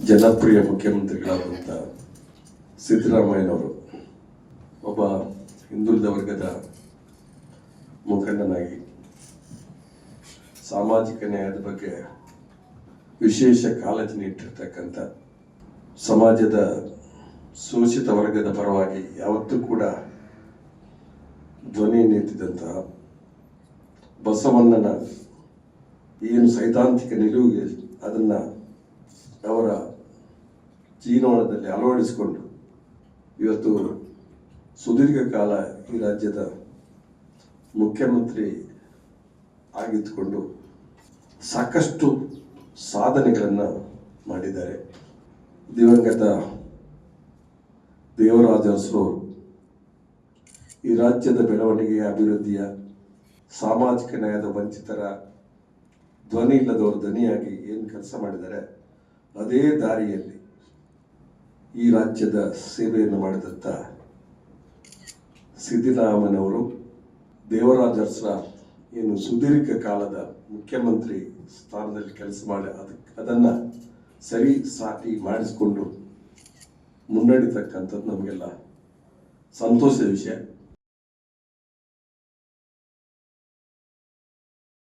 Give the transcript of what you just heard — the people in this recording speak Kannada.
ಜನಪ್ರಿಯ ಮುಖ್ಯಮಂತ್ರಿಗಳಾದಂಥ ಸಿದ್ದರಾಮಯ್ಯನವರು ಒಬ್ಬ ಹಿಂದುಳಿದ ವರ್ಗದ ಮುಖಂಡನಾಗಿ ಸಾಮಾಜಿಕ ನ್ಯಾಯದ ಬಗ್ಗೆ ವಿಶೇಷ ಕಾಳಜಿ ಇಟ್ಟಿರ್ತಕ್ಕಂಥ ಸಮಾಜದ ಶೋಷಿತ ವರ್ಗದ ಪರವಾಗಿ ಯಾವತ್ತೂ ಕೂಡ ಧ್ವನಿ ಎತ್ತಿದಂತಹ ಬಸವಣ್ಣನ ಏನು ಸೈದ್ಧಾಂತಿಕ ನಿಲುವಿಗೆ ಅದನ್ನು ಅವರ ಜೀವನದಲ್ಲಿ ಅಳವಡಿಸಿಕೊಂಡು ಇವತ್ತು ಸುದೀರ್ಘ ಕಾಲ ಈ ರಾಜ್ಯದ ಮುಖ್ಯಮಂತ್ರಿ ಆಗಿದ್ದುಕೊಂಡು ಸಾಕಷ್ಟು ಸಾಧನೆಗಳನ್ನು ಮಾಡಿದ್ದಾರೆ. ದಿವಂಗತ ದೇವರಾಜ ಅರಸರು ಈ ರಾಜ್ಯದ ಬೆಳವಣಿಗೆಯ ಅಭಿವೃದ್ಧಿಯ ಸಾಮಾಜಿಕ ನ್ಯಾಯದ ವಂಚಿತರ ಧ್ವನಿ ಇಲ್ಲದವರು ಧ್ವನಿಯಾಗಿ ಏನು ಕೆಲಸ ಮಾಡಿದ್ದಾರೆ ಅದೇ ದಾರಿಯಲ್ಲಿ ಈ ರಾಜ್ಯದ ಸೇವೆಯನ್ನು ಮಾಡಿದಂಥ ಸಿದ್ದರಾಮಯ್ಯನವರು ದೇವರಾಜ ಅರಸರ ಏನು ಸುದೀರ್ಘ ಕಾಲದ ಮುಖ್ಯಮಂತ್ರಿ ಸ್ಥಾನದಲ್ಲಿ ಕೆಲಸ ಮಾಡಿ ಅದನ್ನು ಸರಿ ಸಾಟಿ ಮಾಡಿಸಿಕೊಂಡು ಮುನ್ನಡಿತಕ್ಕಂಥದ್ದು ನಮಗೆಲ್ಲ ಸಂತೋಷದ ವಿಷಯ.